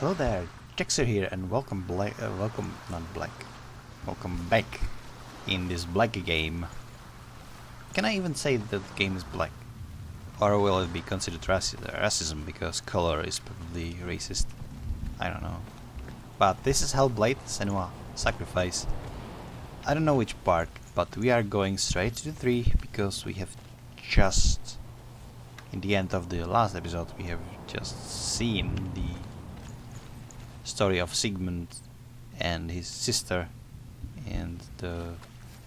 Hello there, Jaxir here, and welcome welcome back in this black game. Can I even say that the game is black? Or will it be considered racism because color is probably racist? I don't know. But this is Hellblade Senua Sacrifice. I don't know which part, but we are going straight to the 3 because we have just, in the end of the last episode, we have just seen the story of Sigmund and his sister and the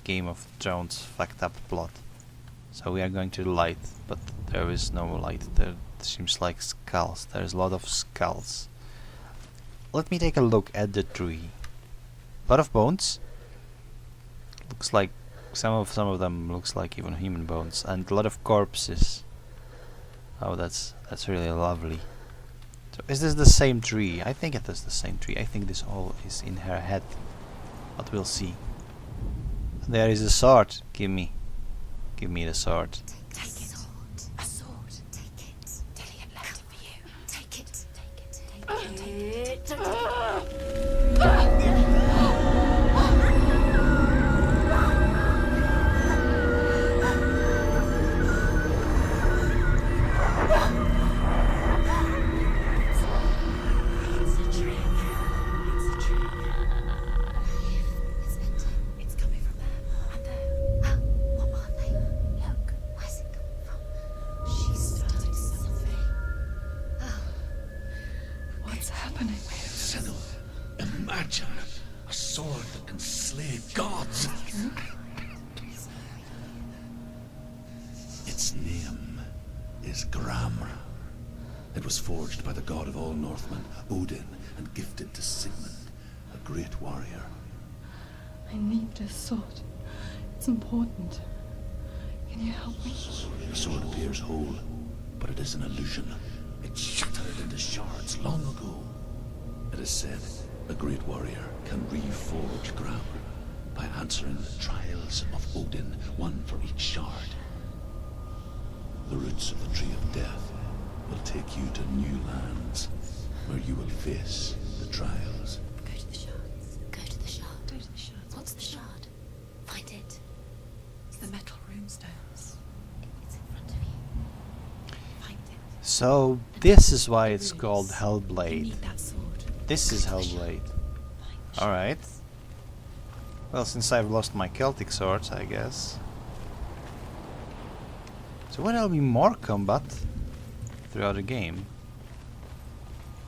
Game of Thrones fucked up plot. So we are going to the light, but there is no light. There seems like skulls. There's a lot of skulls. Let me take a look at the tree. A lot of bones. Looks like some of them looks like even human bones, and a lot of corpses. Oh, that's really lovely. So is this the same tree? I think it is the same tree. I think this all is in her head. But we'll see. There is a sword. Give me the sword. Take it. A sword. Take it. Dillion left it for you. Take it. Take it. Imagine a sword that can slay gods. Its name is Gramr. It was forged by the god of all Northmen, Odin, and gifted to Sigmund, a great warrior. I need this sword. It's important. Can you help me? The sword appears whole, but it is an illusion. It shattered into shards long ago. It is said a great warrior can reforge Gramr by answering the trials of Odin, one for each shard. The roots of the Tree of Death will take you to new lands, where you will face the trials. Go to the shards. Go to the shard. Go to the shards. What's the shard? Find it. It's the metal runestones. It's in front of you. Find it. So this is why it's called You Hellblade. need that sword. This is Hellblade. Alright. Well, since I've lost my Celtic swords, I guess. So when there'll be more combat throughout the game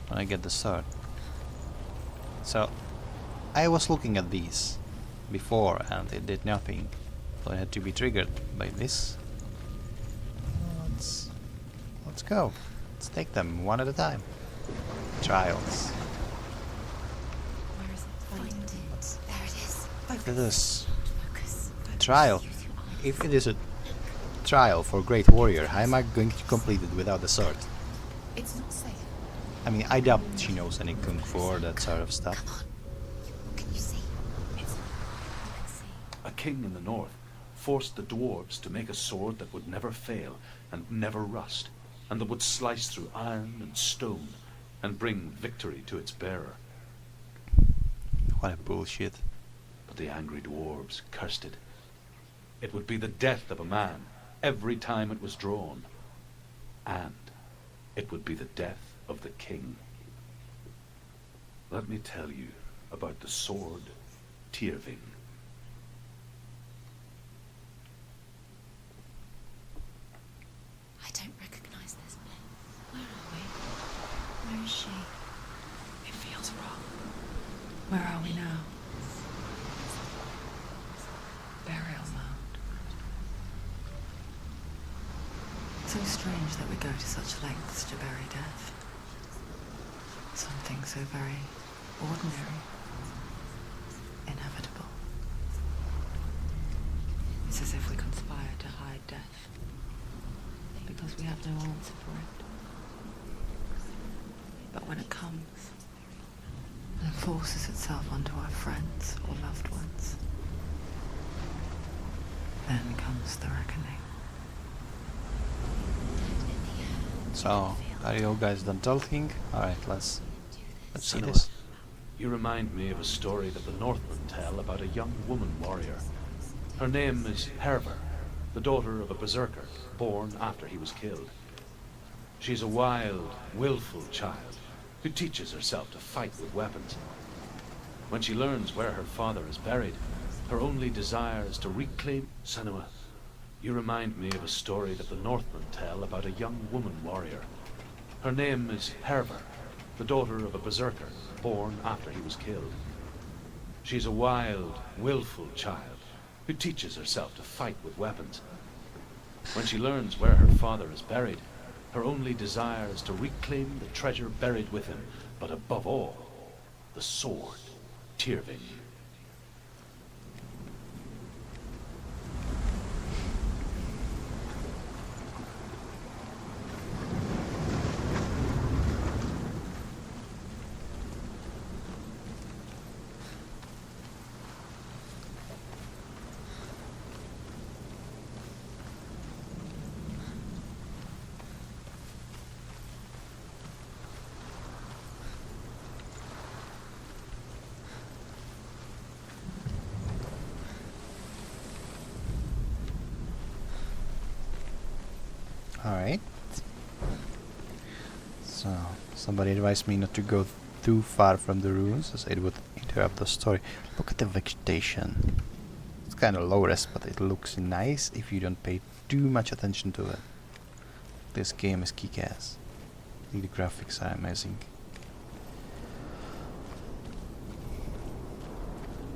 when I get the sword. So I was looking at these before and it did nothing. So I had to be triggered by this. Let's go. Let's take them one at a time. Trials. Where is it? Find it. There it is. Look at this. Focus. Trial. Use your eyes. If it is a trial for Great Warrior, how am I going to complete it without the sword? It's not safe. I mean, I doubt she knows any kung fu or that sort of stuff. Come on. Can you see? It's. You can see. A king in the north forced the dwarves to make a sword that would never fail and never rust, and that would slice through iron and stone and bring victory to its bearer. What a bullshit. But the angry dwarves cursed it. It would be the death of a man every time it was drawn, and it would be the death of the king. Let me tell you about the sword Tyrving. I don't recognize this place. Where are we? Where is she? It feels wrong. Where are we now? Burial mound. So strange that we go to such lengths to bury death. Something so very ordinary. Inevitable. It's as if we conspire to hide death. Because we have no answer for it. But when it comes, and forces itself onto our friends or loved ones, then comes the reckoning. So, are you guys done talking? Alright, let's Let's see Senua, this. you remind me of a story that the Northmen tell about a young woman warrior. Her name is Herver, the daughter of a berserker born after he was killed. She's a wild, willful child who teaches herself to fight with weapons. When she learns where her father is buried, her only desire is to reclaim Senua. You remind me of a story that the Northmen tell about a young woman warrior. Her name is Herver, the daughter of a berserker born after he was killed. She's a wild, willful child who teaches herself to fight with weapons. When she learns where her father is buried, her only desire is to reclaim the treasure buried with him, but above all, the sword, Tyrving. Alright. So, somebody advised me not to go too far from the ruins, as it would interrupt the story. Look at the vegetation. It's kind of low res, but it looks nice if you don't pay too much attention to it. This game is kick-ass. The graphics are amazing.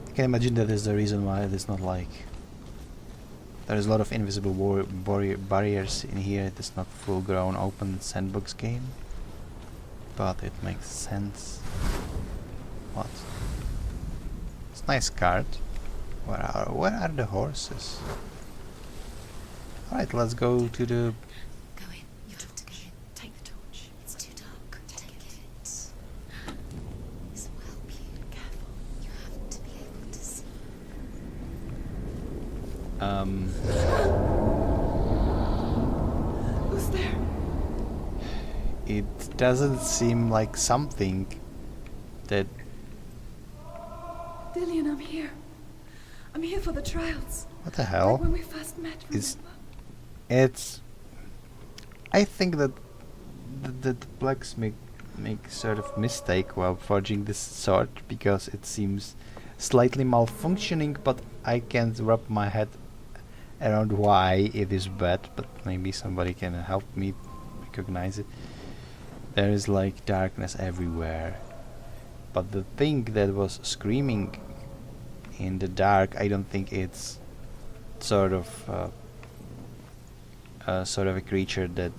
I can imagine that is the reason why it is not like... There's a lot of invisible barriers in here. It is not full-grown open sandbox game, but it makes sense. What? It's a nice card. Where are the horses? All right, let's go to the. Go in. You have to go in. Take the torch. It's too dark. Take it. This will help you. Careful. You have to be able to see. Who's there? It doesn't seem like something that. Dillian, I'm here. I'm here for the trials. What the Like hell? when we first met, It's- remember? It's. I think that the blacksmith make sort of mistake while forging this sword, because it seems slightly malfunctioning, but I can't wrap my head around why it is bad, but maybe somebody can help me recognize it. There is like darkness everywhere, but the thing that was screaming in the dark, I don't think it's sort of a creature that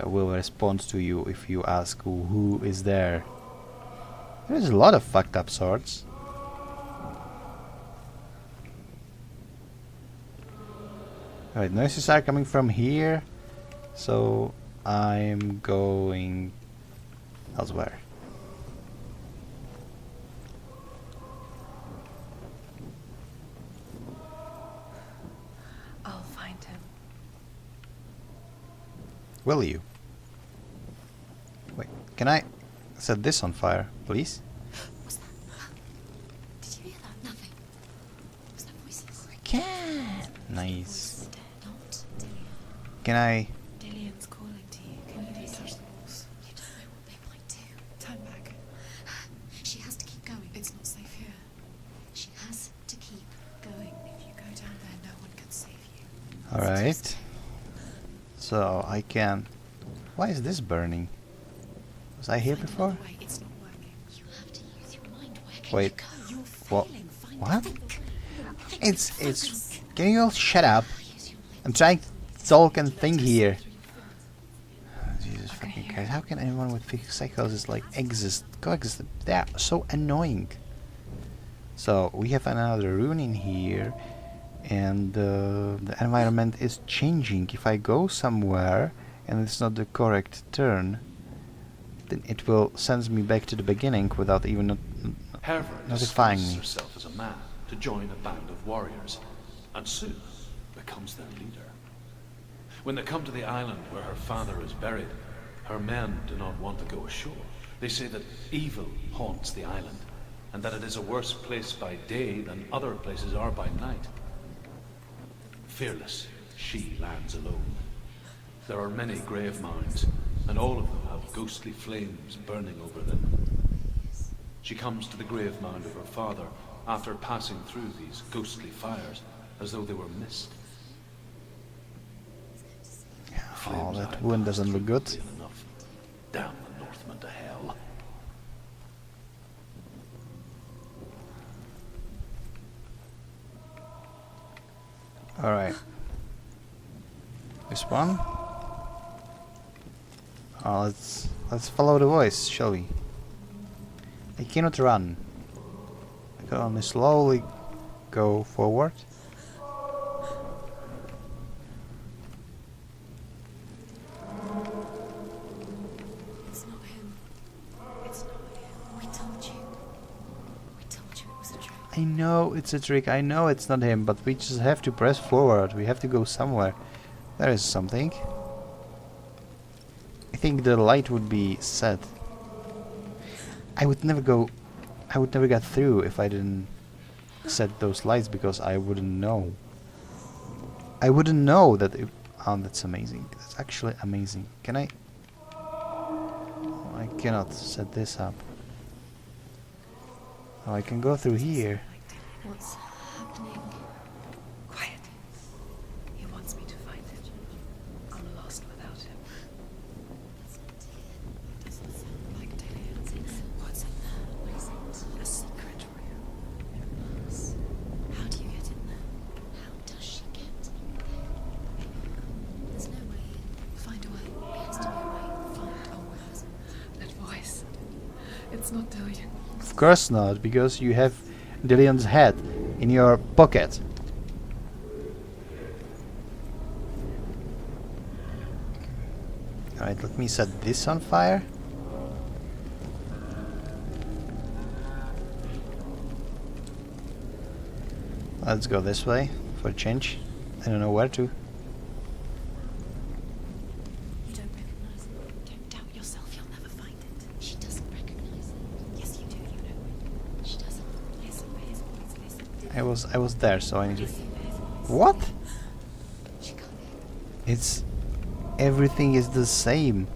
will respond to you if you ask who is there. There's a lot of fucked up swords. Alright, noises are coming from here, so I'm going elsewhere. I'll find him. Will you? Wait, can I set this on fire, please? What's that? Did you hear that? Nothing. Was that voices? I can. Nice. Not Dillian. Can I? Dillian's calling to you. Can you do touch the walls? You don't know what they might do. Turn back. She has to keep going. It's not safe here. She has to keep going. If you go down there, no one can save you. Alright. So I can. Why is this burning? Was I here Find before? another way. It's not working. You have to use your mind. Where can Wait. you go? You're What? failing. Find What? a think. It's. Focus. Can you all shut up? Use your mind. I'm trying to talk and think here. Jesus I can fucking hear Christ! it. How can anyone with psychosis like coexist? They are so annoying. So we have another rune in here, and the environment is changing. If I go somewhere and it's not the correct turn, then it will send me back to the beginning without even Herver notifying disguises me. herself as a man to join a band of warriors, and soon becomes their leader. When they come to the island where her father is buried, her men do not want to go ashore. They say that evil haunts the island, and that it is a worse place by day than other places are by night. Fearless, she lands alone. There are many grave mounds, and all of them have ghostly flames burning over them. She comes to the grave mound of her father after passing through these ghostly fires, as though they were mist. Oh, that wound doesn't look good. Enough. Damn the Northmen to hell. Alright. This one. Let's follow the voice, shall we? I cannot run. I can only slowly go forward. It's not him. It's not him. We told you. We told you it was a trick. I know it's a trick, I know it's not him, but we just have to press forward. We have to go somewhere. There is something. I think the light would be set. I would never get through if I didn't set those lights, because I wouldn't know. I wouldn't know that it... Oh, that's amazing. That's actually amazing. Can I... Oh, I cannot set this up. Oh, I can go through here. What's happening? Quiet. He wants me to find it. I'm lost without him. It's not him. It doesn't sound like Dillian. What's in there? What is it? A secret room. Yes. How do you get in there? How does she get in there? There's no way in. Find a way. There has to be a way. Find a way. That voice. It's not Dillian. Of course not, because you have Dillian's head in your pocket. Alright, let me set this on fire. Let's go this way for a change. I don't know where to. You don't recognize it. Don't doubt yourself. You'll never find it. She doesn't recognize it. Yes, you do. You know it. She doesn't. Listen for his voice. Listen. I was there, so I need to... Listen for his voice. What? She can't It's... Everything is the same.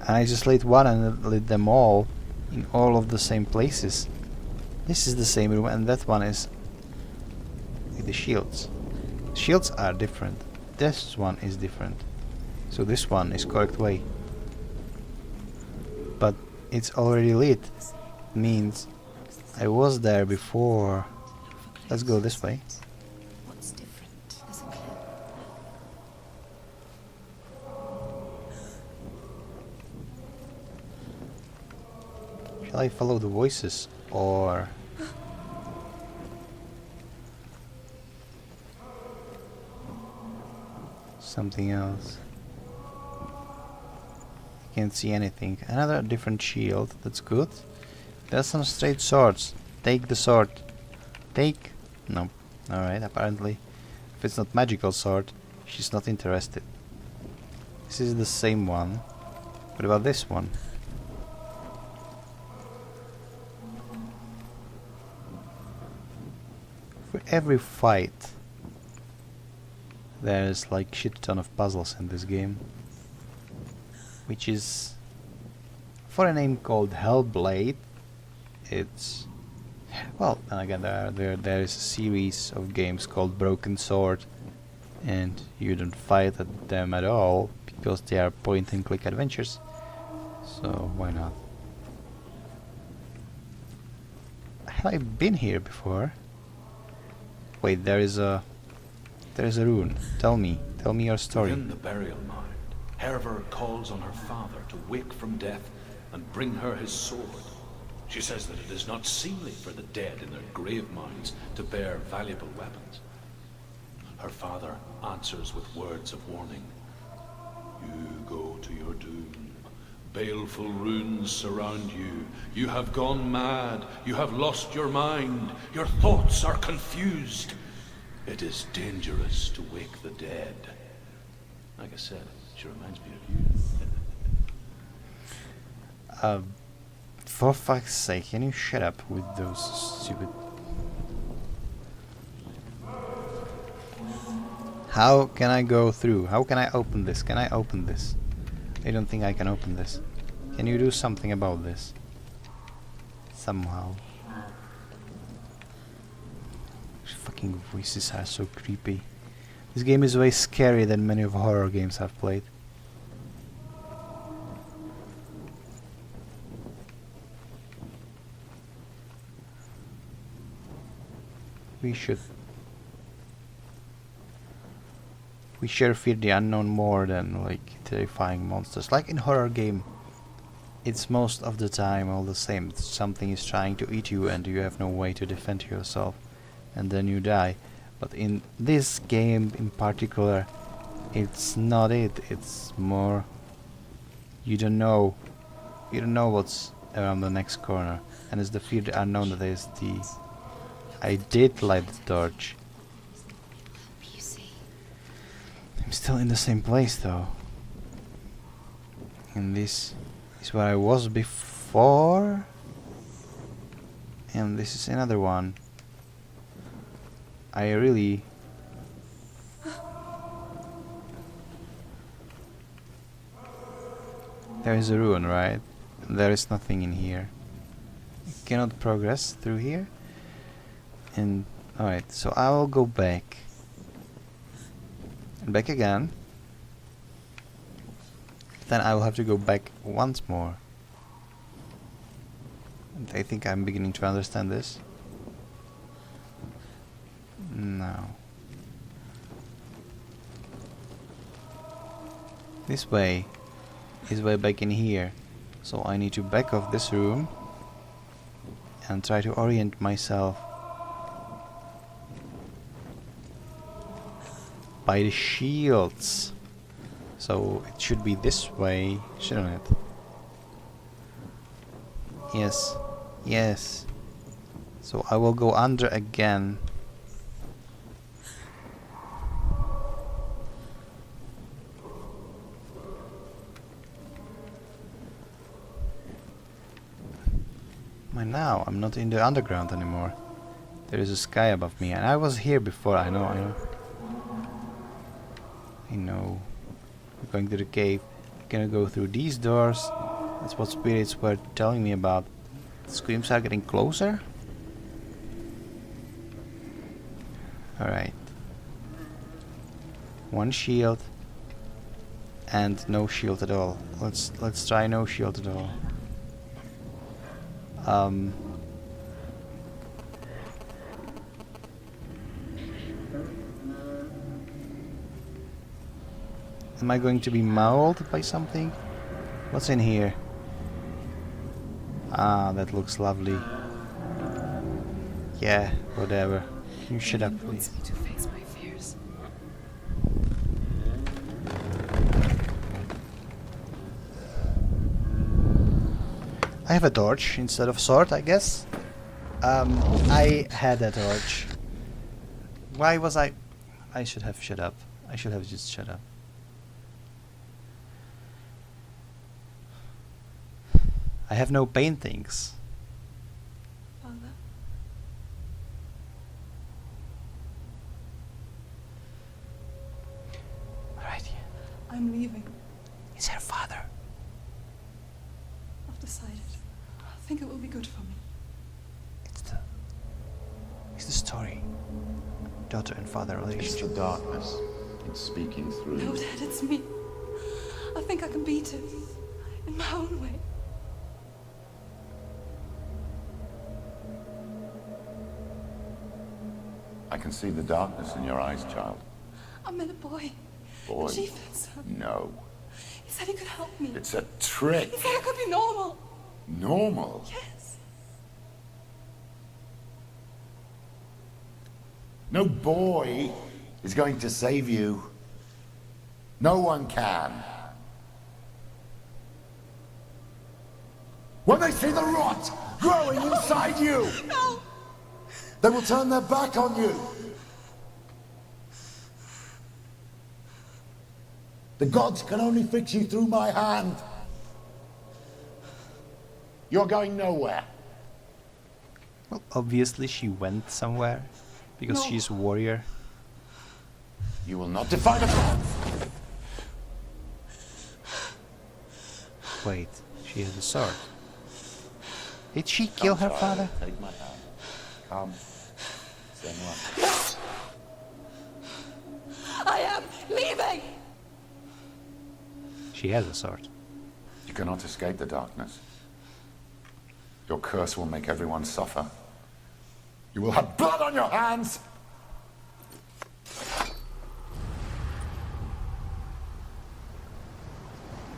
And I just lit one and lit them all in all of the same places. This is the same room, and that one is with the shields. Shields are different. This one is different. So this one is correct way. But it's already lit. Means I was there before. Let's go this way. What's different? There's a clue. Shall I follow the voices or... something else? Can't see anything. Another different shield. That's good. There's some straight swords. Take the sword. Take... No. Alright, apparently. If it's not magical sword, she's not interested. This is the same one. What about this one? For every fight, there's like shit ton of puzzles in this game, which is, for a name called Hellblade, it's, well, and again there is a series of games called Broken Sword, and you don't fight at them at all because they are point and click adventures, so why not? Have I been here before? Wait, there is a rune. Tell me your story. In the burial mound, Herver calls on her father to wake from death and bring her his sword. She says that it is not seemly for the dead in their grave mounds to bear valuable weapons. Her father answers with words of warning. You go to your doom. Baleful runes surround you. You have gone mad. You have lost your mind. Your thoughts are confused. It is dangerous to wake the dead. Like I said, she reminds me of you. For fuck's sake, can you shut up with those stupid... How can I go through? How can I open this? Can I open this? I don't think I can open this. Can you do something about this? Somehow. These fucking voices are so creepy. This game is way scarier than many of the horror games I've played. We should fear the unknown more than like terrifying monsters. Like in horror game, it's most of the time all the same. Something is trying to eat you and you have no way to defend yourself, and then you die. But in this game in particular, it's not it. It's more you don't know what's around the next corner, and it's the fear the unknown that is the... I did light the torch. You see. I'm still in the same place though. And this is where I was before. And this is another one. I really... There is a ruin, right? There is nothing in here. I cannot progress through here. And alright, so I will go back. And back again. Then I will have to go back once more. And I think I'm beginning to understand this. No. This way is way back in here. So I need to back off this room and try to orient myself by the shields. So it should be this way, shouldn't it? Yes. Yes. So I will go under again. Now I'm not in the underground anymore. There is a sky above me, and I was here before. I know. We're going to the cave. We're gonna go through these doors. That's what spirits were telling me about. The screams are getting closer. Alright. One shield and no shield at all. Let's try no shield at all. Am I going to be mauled by something? What's in here? Ah, that looks lovely. Yeah, whatever. You shut up, please. To face my fears. I have a torch instead of sword, I guess. I had a torch. Why was I should have shut up. I should have just shut up. I have no paintings. Father? Alright. I'm leaving. Is her father? I've decided. I think it will be good for me. It's the story. Daughter and father It's relationship. the darkness. It's speaking through. No, Dad, it's me. I think I can beat it. In my own way. I can see the darkness in your eyes, child. I met a boy. Boy. A chieftain's son. No. He said he could help me. It's a trick. He said I could be normal. Normal. Yes. No boy is going to save you. No one can. When they see the rot growing inside you, No. they will turn their back on you. The gods can only fix you through my hand. You're going nowhere. Well, obviously she went somewhere. Because No. she's a warrior. You will not defy the path. Wait, she has a sword. Did she kill her father? Take my hand. Come. Senua. I am leaving! She has a sword. You cannot escape the darkness. Your curse will make everyone suffer. You will have blood on your hands!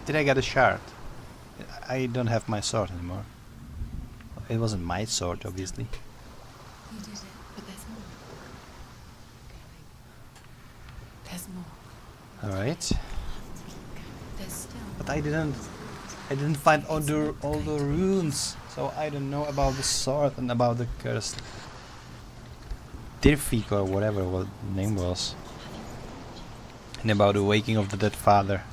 Did I get a shard? I don't have my sword anymore. It wasn't my sword, obviously. You did it, but there's more. There's more. Alright. There's still. But I didn't find all the runes, so I don't know about the sword and about the cursed Dirfik or whatever what the name was. And about the waking of the dead father.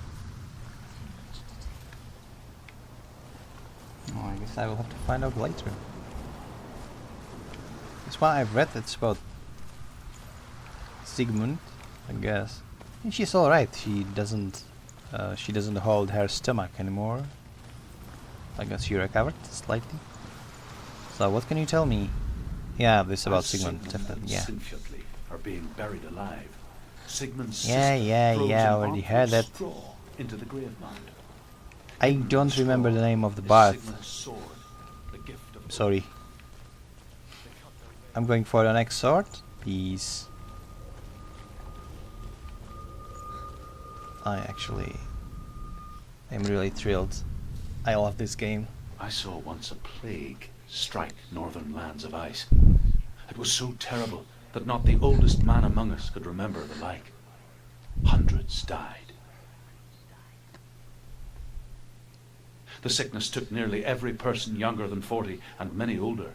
Oh, I guess I will have to find out later. This one I've read, it's about Sigmund, I guess. And she's alright, she doesn't hold her stomach anymore. I guess she recovered slightly. So what can you tell me? Yeah, this about Sigmund, definitely, yeah. Sinfjotli are being buried alive. Sigmund's Yeah, sister yeah, throws yeah, I an already armful heard of that. straw into the grave mound. I don't remember the name of the Is bard. Sigmund's sword, the gift of Sorry. I'm going for the next sword. Peace. I am really thrilled. I love this game. I saw once a plague strike northern lands of ice. It was so terrible that not the oldest man among us could remember the like. Hundreds died. The sickness took nearly every person younger than 40 and many older.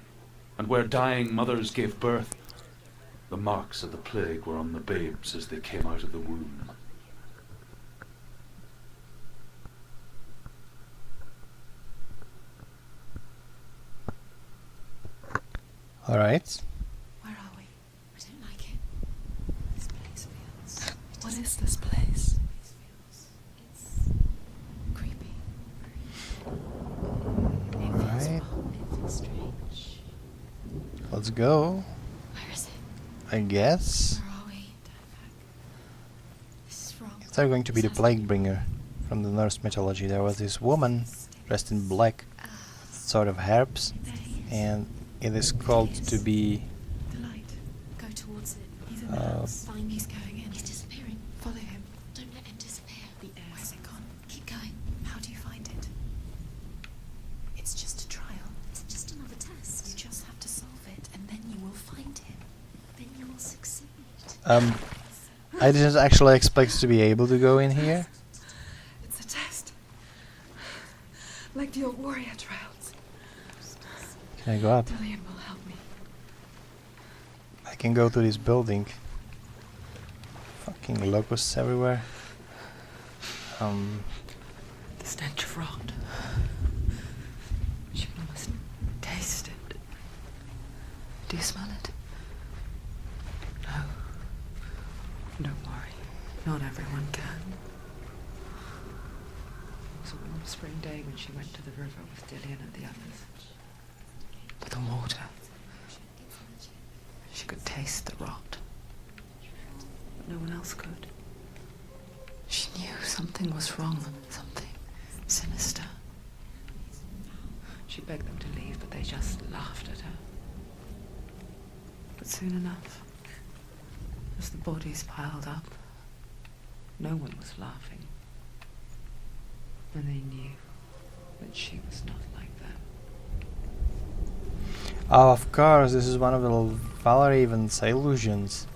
And where dying mothers gave birth, the marks of the plague were on the babes as they came out of the womb. Alright. Where are we? I don't like it. This place feels... What is this place? It's creepy. It feels Alright. wrong. It feels strange. Let's go. Where is it? I guess. Where are we? This is wrong. It's going to be the plague bringer from the Norse mythology. There was this woman dressed in black, sort of herbs, There he is. and it is called to be The light. Go towards it. He's in the house. Find he's going in. He's disappearing. Follow him. Don't let him disappear. Where's it gone? Keep going. How do you find it? It's just a trial. It's just another test. You just have to solve it, and then you will find him. Then you will succeed. I didn't actually expect to be able to go in here. It's a test. Like the old warrior trials. Can I go up? Dillian will help me. I can go to this building. Fucking locusts everywhere. The stench of rot. She can almost taste it. Do you smell it? No. Don't worry. Not everyone can. It was a warm spring day when she went to the river with Dillian and the others. But the water. She could taste the rot. But no one else could. She knew something was wrong, something sinister. She begged them to leave, but they just laughed at her. But soon enough, as the bodies piled up, no one was laughing. And they knew that she was not like them. Oh, of course, this is one of the Valerie events, illusions.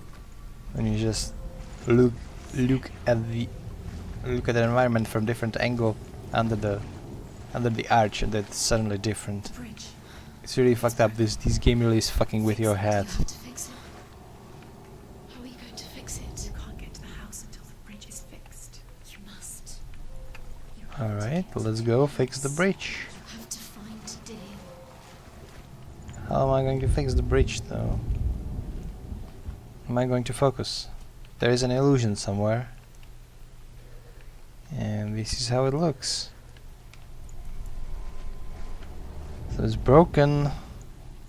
When you just look at the environment from different angle under the arch, and it's suddenly different. Bridge. It's really fucked up. This game really is fucking with your head. You have to fix it. How are you going to fix it? You can't get to the house until the bridge is fixed. You must. You have to Alright, get let's go fix the bridge. You have to find Dillian. How am I going to fix the bridge though? Am I going to focus? There is an illusion somewhere. And this is how it looks. So it's broken.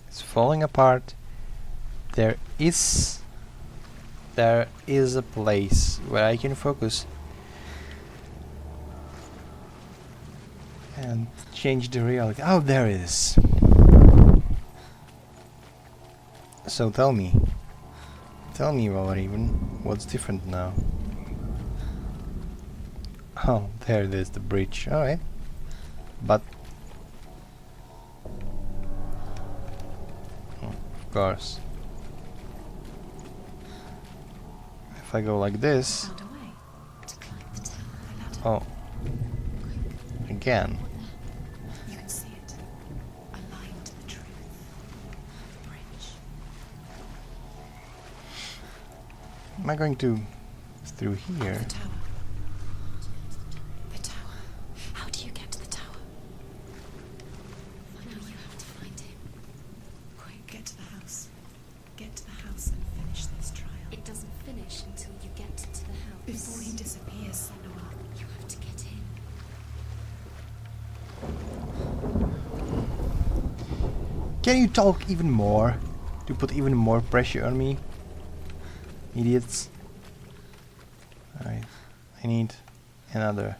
It's falling apart. There is a place where I can focus and change the reality. Oh, there it is. So tell me, Valerian, what's different now? Oh, there it is, the bridge. Alright. But of course, if I go like this, Found a way to climb the tower. The ladder. oh, again. You can see it. Aligned to the truth. The bridge. Am I going to through here? The tower. The tower. How do you get to the tower? Now you have to find him. Quick, get to the house. Get to the house and finish this trial. It doesn't finish until you get to the house. Before he disappears, Senua. You have to get in. Can you talk even more? To put even more pressure on me? Idiots. Alright. I need another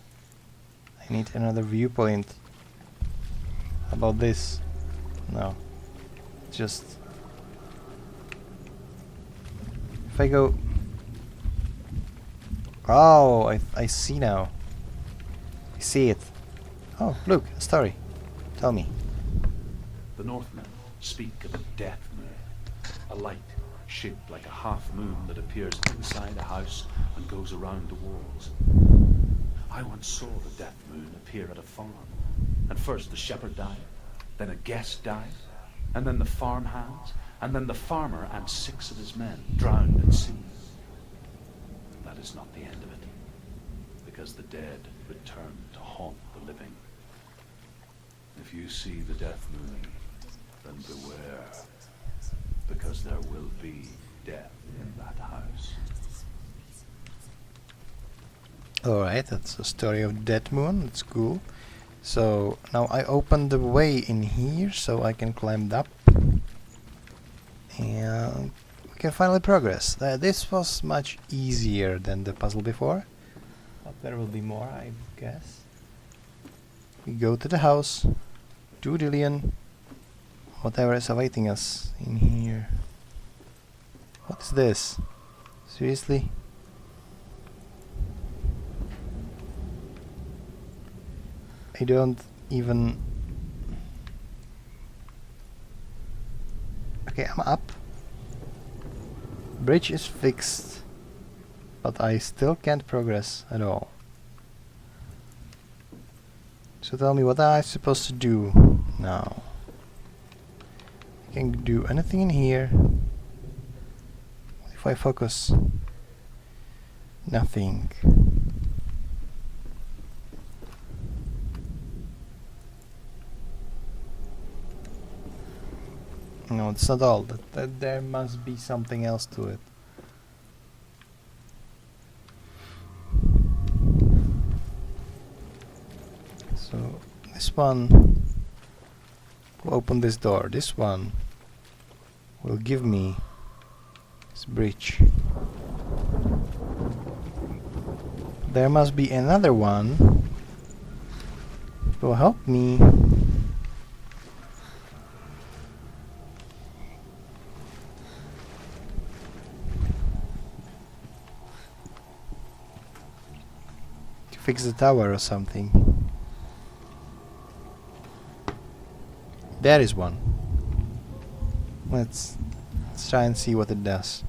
viewpoint. How about this? No. Just if I go. Oh, I see now. I see it. Oh, look, a story. Tell me. The Northmen speak of a death moon, a light shaped like a half moon that appears inside a house and goes around the walls. I once saw the death moon appear at a farm, and first the shepherd died, then a guest died, and then the farmhands, and then the farmer and 6 of his men drowned at sea. That is not the end of it, because the dead return to haunt the living. If you see the death moon, then beware, because there will be death in that house. Alright, that's a story of Dead Moon, that's cool. So now I open the way in here so I can climb up. And we can finally progress. This was much easier than the puzzle before. But there will be more, I guess. We go to the house. 2 Dillion. Whatever is awaiting us in here. What's this? Seriously? I don't even... Okay, I'm up. Bridge is fixed. But I still can't progress at all. So tell me, what am I supposed to do now? I can do anything in here. If I focus, nothing. No, it's not all. That there must be something else to it. So this one will open this door. This one will give me this bridge. There must be another one that will help me. To fix the tower or something. There is one. Let's try and see what it does.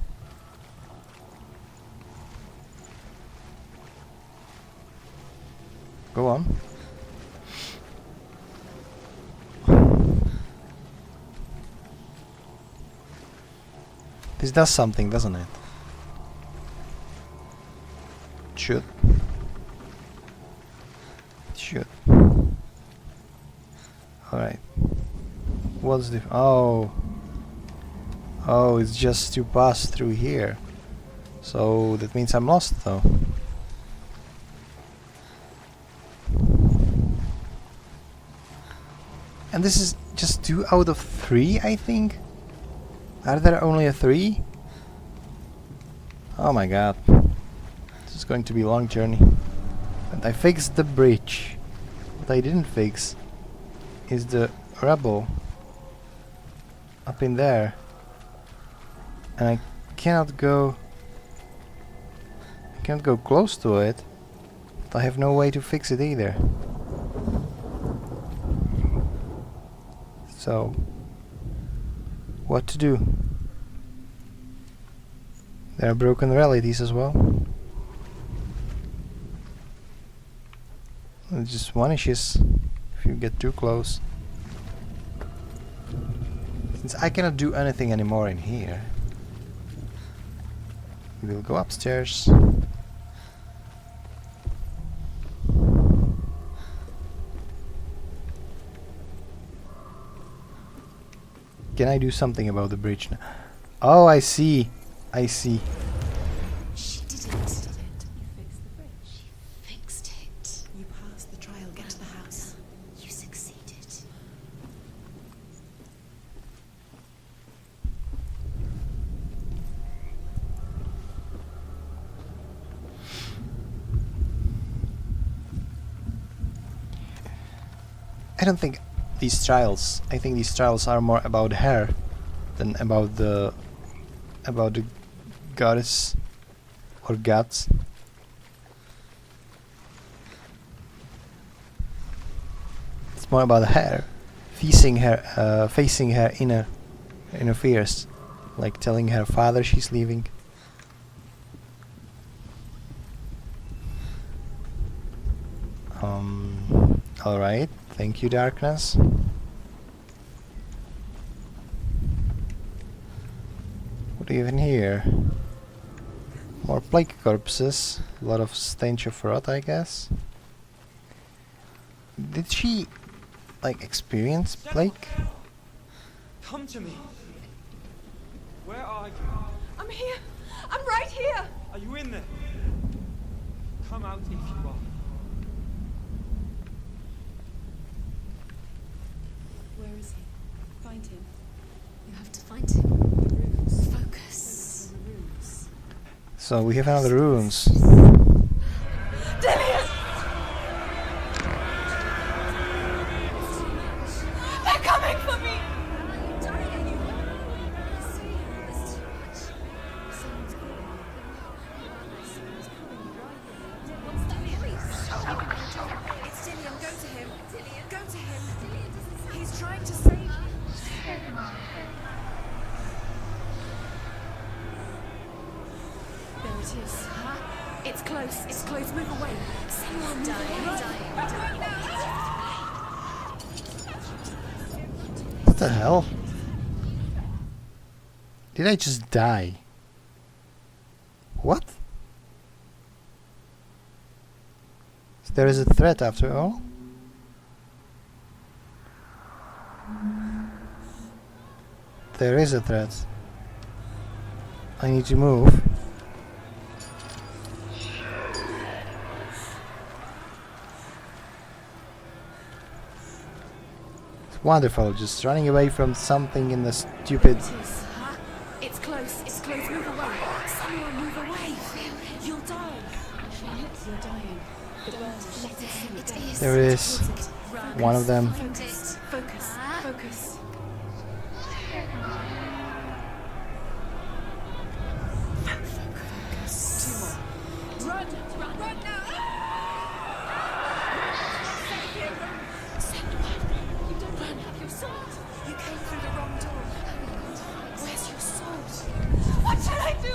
Go on. This does something, doesn't it? It should. It should. Alright. What's the... Oh. Oh, it's just to pass through here. So that means I'm lost though. And this is just 2 out of 3, I think? Are there only a 3? Oh my god. This is going to be a long journey. And I fixed the bridge. What I didn't fix is the rubble up in there. And I can't go close to it. But I have no way to fix it either. So, what to do? There are broken realities as well. It just vanishes if you get too close. Since I cannot do anything anymore in here, we'll go upstairs. Can I do something about the bridge now? Oh, I see. I see. She didn't. You fixed the bridge. She fixed it. You passed the trial. Get to the house. You succeeded. I don't think these trials. I think these trials are more about her than about the goddess or gods. It's more about her facing her inner fears, like telling her father she's leaving. All right. Thank you, darkness. What do you even hear? More plague corpses. A lot of stench of rot, I guess. Did she, like, experience plague? Come to me. Where are you? I'm here. I'm right here. Are you in there? Come out if you are. Where is he? Find him. You have to find him. The runes. Focus. On the runes. So we have another runes. Dillian! They're coming for me! It's Dillian. Go to him. Dillian. Go to him. He's trying to save you. There it is. It's close. It's close. Move away. Someone dying. What the hell? Did I just die? What? There is a threat after all? There is a threat. I need to move. It's wonderful, just running away from something in the stupid... It's close. It's close. Move away. Someone move away. You'll die. You're dying. The bird. Let it sink. There is one of them. Focus. Focus. Focus. Run! Run! Run now! Save him! Send one! You don't have your sword! You came through the wrong door! Where's your sword? What should I do?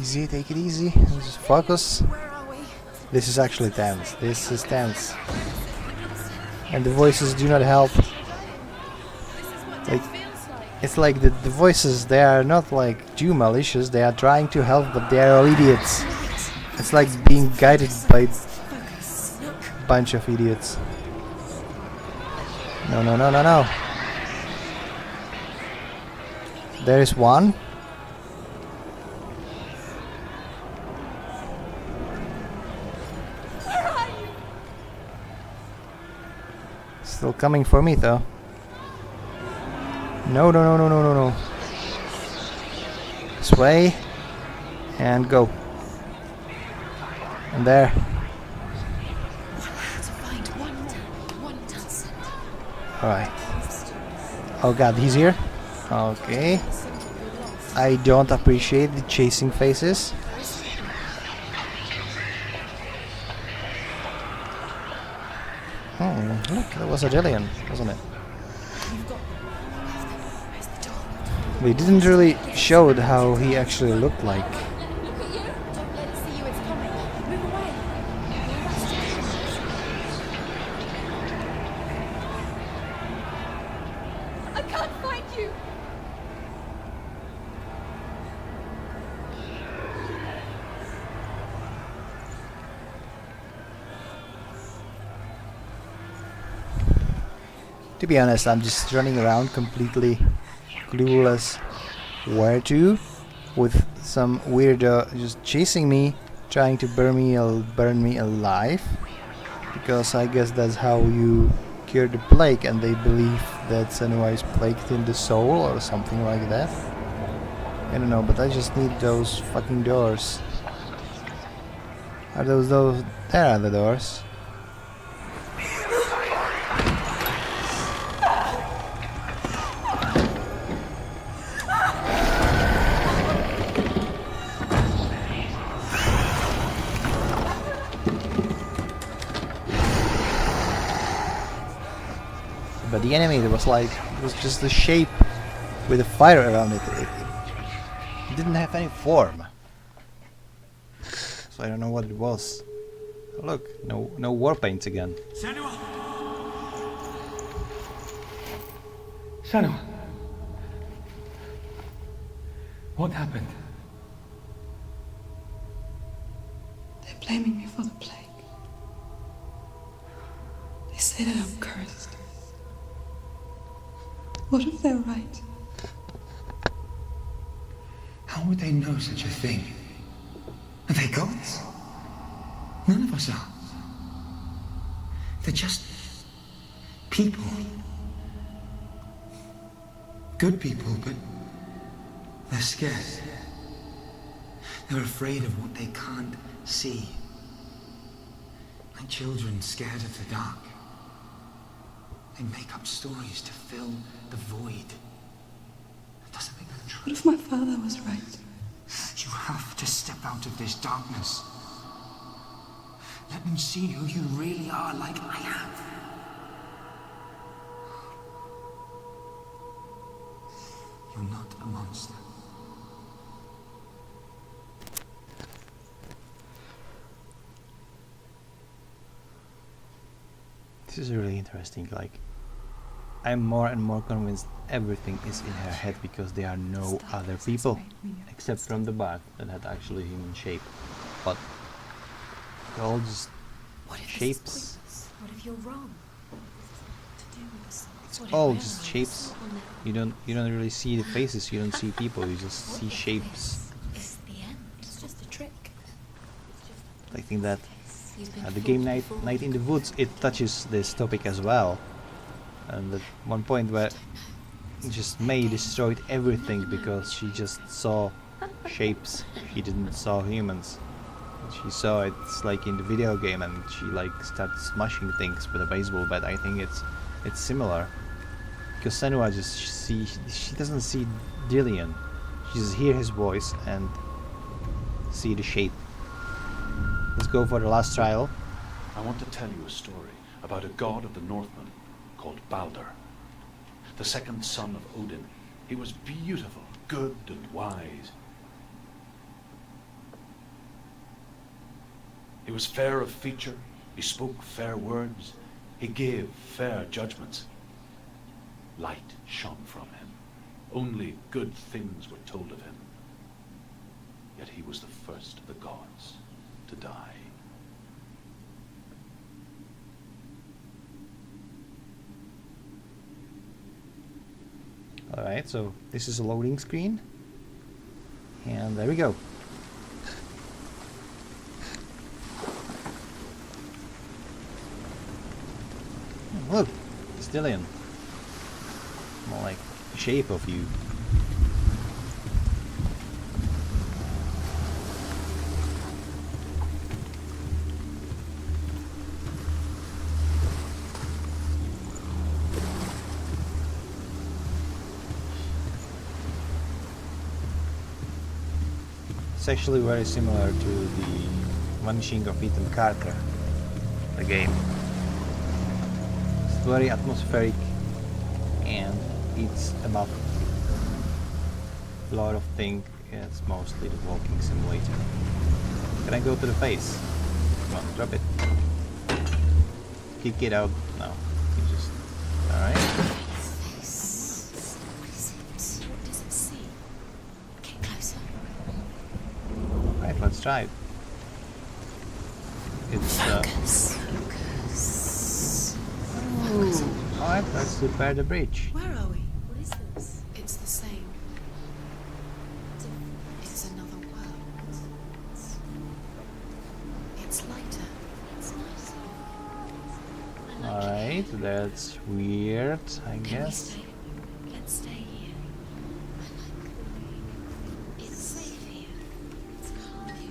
Easy, take it easy. Just focus. Where are we? This is actually tense. This is tense. And the voices do not help. Like, it's like the voices, they are not like too malicious, they are trying to help, but they are all idiots. It's like being guided by a bunch of idiots. No, no, no, no, no. There is one. Still coming for me though. No, no, no, no, no, no, no. This way. And go. And there. Alright. Oh god, he's here? Okay. I don't appreciate the chasing faces. Look, that was a Jillian, wasn't it? They didn't really show how he actually looked like. Look at you. Don't let it see you. It's coming. Move away. I can't find you. To be honest, I'm just running around completely clueless where to, with some weirdo just chasing me, trying to burn me alive, because I guess that's how you cure the plague, and they believe that Senua is plagued in the soul or something like that. I don't know, but I just need those fucking doors. Are those? There are the doors. But the enemy, it was just a shape with a fire around it. It didn't have any form. So I don't know what it was. Oh, look, no war paints again. Senua! Senua! What happened? They're blaming me for the plague. They say that I'm cursed. What if they're right? How would they know such a thing? Are they gods? None of us are. They're just people. Good people, but they're scared. They're afraid of what they can't see. Like children scared of the dark. They make up stories to fill the void. That doesn't make them true. What if my father was right? You have to step out of this darkness. Let them see who you really are, like I have. You're not a monster. This is really interesting. Like, I'm more and more convinced everything is in her head, because there are no other people except from the bar that had actually human shape. But they're all just shapes. What if you're wrong? It's all just shapes. You don't really see the faces. You don't see people. You just see shapes. It's the end. It's just a trick. I think that the game Night in the Woods, it touches this topic as well. And at one point where just May destroyed everything because she just saw shapes. She didn't saw humans. She saw it's like in the video game, and she like started smashing things with a baseball bat. I think it's similar, because Senua just she doesn't see Dillion. She just hear his voice and see the shape. Let's go for the last trial. I want to tell you a story about a god of the Northmen called Balder, the second son of Odin. He was beautiful, good and wise. He was fair of feature, he spoke fair words, he gave fair judgments. Light shone from him. Only good things were told of him. Yet he was the first of the gods to die. Alright, so this is a loading screen. And there we go. Look, it's Dillian. More like the shape of you. It's actually very similar to the Vanishing of Ethan Carter, the game. It's very atmospheric and it's about a lot of things. It's mostly the walking simulator. Can I go to the face? Come on, drop it. Kick it out. No. You just... Alright. What is it? What does it see? Get closer. Right, let's try it. It's Focus. Focus. alright, let's repair the bridge. Where are we? What is this? It's the same. It's another world. It's lighter. It's nicer. I like Alright, that's weird, I Can we guess. stay? Let's stay here. I like the way it's safe here. It's calm here.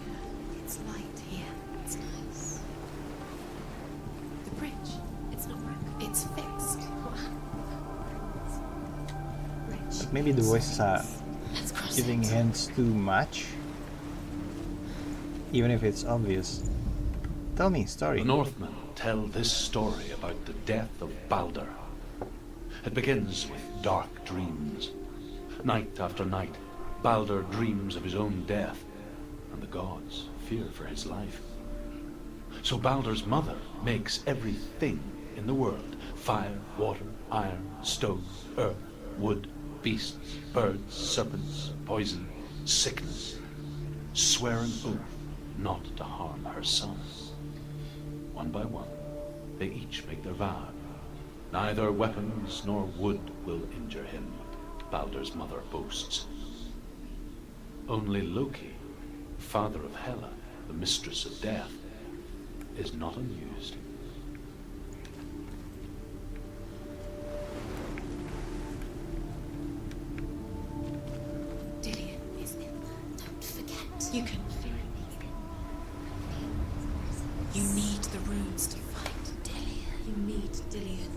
It's light here. It's nice. The bridge. It's not broken. It's fixed. What happened? Bridge. But maybe the voices are Let's cross giving it. hints too much. Even if it's obvious. Tell me, story. The Northmen tell this story about the death of Balder. It begins with dark dreams. Night after night, Balder dreams of his own death, and the gods fear for his life. So Balder's mother makes everything in the world: fire, water, iron, stone, earth, wood, beasts, birds, serpents, poison, sickness, swear an oath not to harm her son. One by one, they each make their vow. Neither weapons nor wood will injure him, Balder's mother boasts. Only Loki, father of Hela, the mistress of death, is not amused. Dillian is in there. Don't forget. You can feel it. You need the runes to fight Dillian. You need Dillian.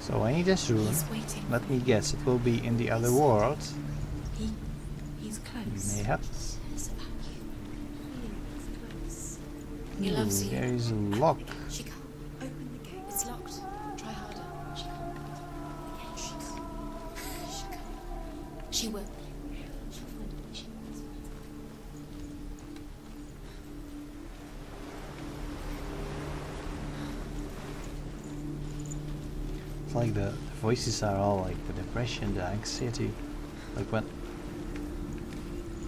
So I need this rune. He's waiting. Let me guess, it will be in the other world. He's close. Mayhap. It's about you. He's close. He Ooh, loves you. there is a lock. She can't open the gate. It's locked. Try harder. She can't. Yeah, she can't. She can't. She will. She'll find it. She will. It's like the voices are all like the depression, the anxiety. Like when...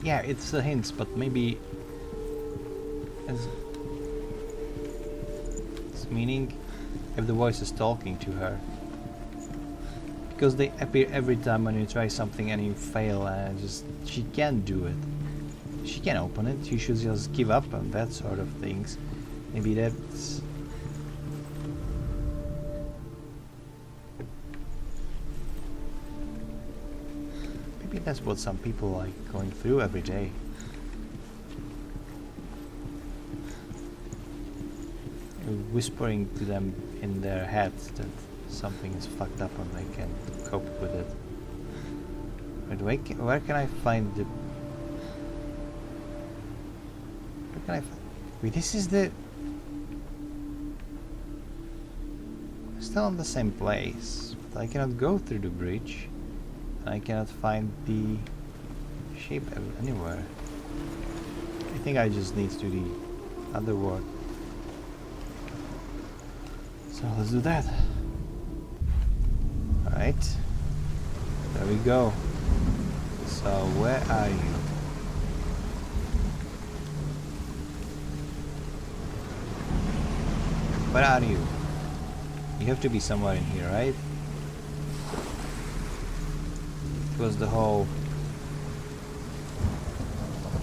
Yeah, it's the hints, but maybe... It's meaning if the voice is talking to her. Because they appear every time when you try something and you fail and just... She can't do it. She can't open it, you should just give up on that sort of things. Maybe that's... Maybe that's what some people are going through every day. You're whispering to them in their heads that something is fucked up and they can't cope with it. But where can I find the... Where can I find... Wait, this is the... Still in the same place, but I cannot go through the bridge. I cannot find the shape anywhere. I think I just need to do the other world. So let's do that. Alright. There we go. So where are you? Where are you? You have to be somewhere in here, right? was the whole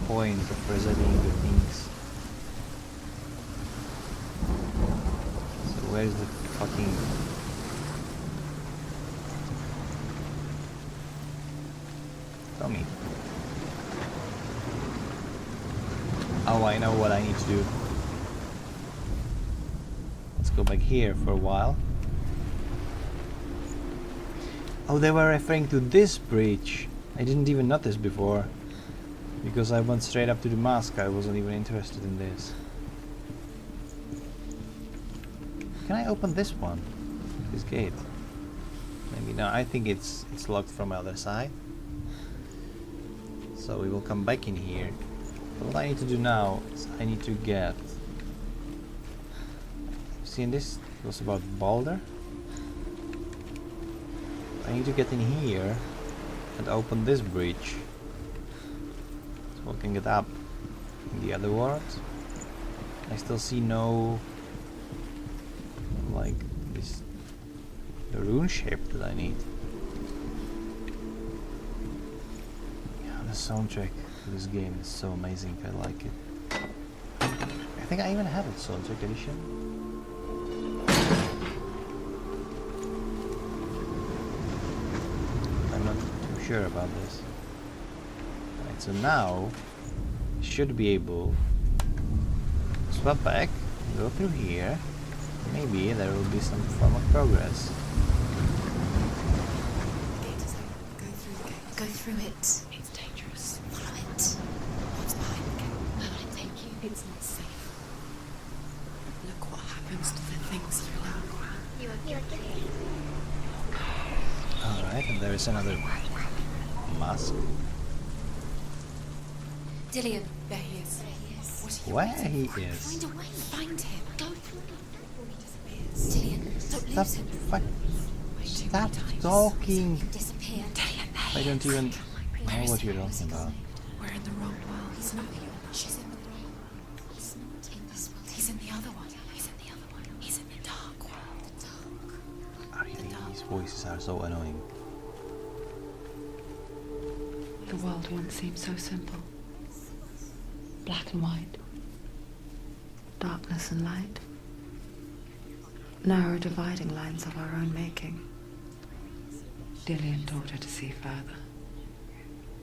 point of resetting the things. So where's the fucking... Tell me. Oh, I know what I need to do. Let's go back here for a while. Oh, they were referring to this bridge. I didn't even notice before. Because I went straight up to the mask, I wasn't even interested in this. Can I open this one? This gate? Maybe no, I think it's locked from the other side. So we will come back in here. But what I need to do now is I need to get... Seen this? It was about Balder. I need to get in here and open this bridge. So I can get up in the other world. I still see no... like this... the rune shape that I need. Yeah, the soundtrack for this game is so amazing, I like it. I think I even have a soundtrack edition. I'm not too sure about this. Right, so now I should be able to swap back, go through here. Maybe there will be some form of progress. The gate is open. Go through the gate. Go through it. It's dangerous. Follow it. What's behind the gate? Where will it take you? It's not safe. Look what happens to the things through our ground. You are guilty. Alright, and there is another mask. Dillion, there he is. There he is. What are you Where waiting he for? is? Find a way. Find him. Go through it before he disappears. Dillion, don't Stop, lose him. stop talking! Disappear. Dillion, there I don't even know Where is what he? you're talking about. We're in the wrong world. He's not here. She's in the wrong world. He's not in this world. He's in the other one. He's in the other one. He's in the dark world. The dark. These voices are so annoying. The world once seemed so simple. Black and white. Darkness and light. Narrow dividing lines of our own making. Dillion taught her to see further.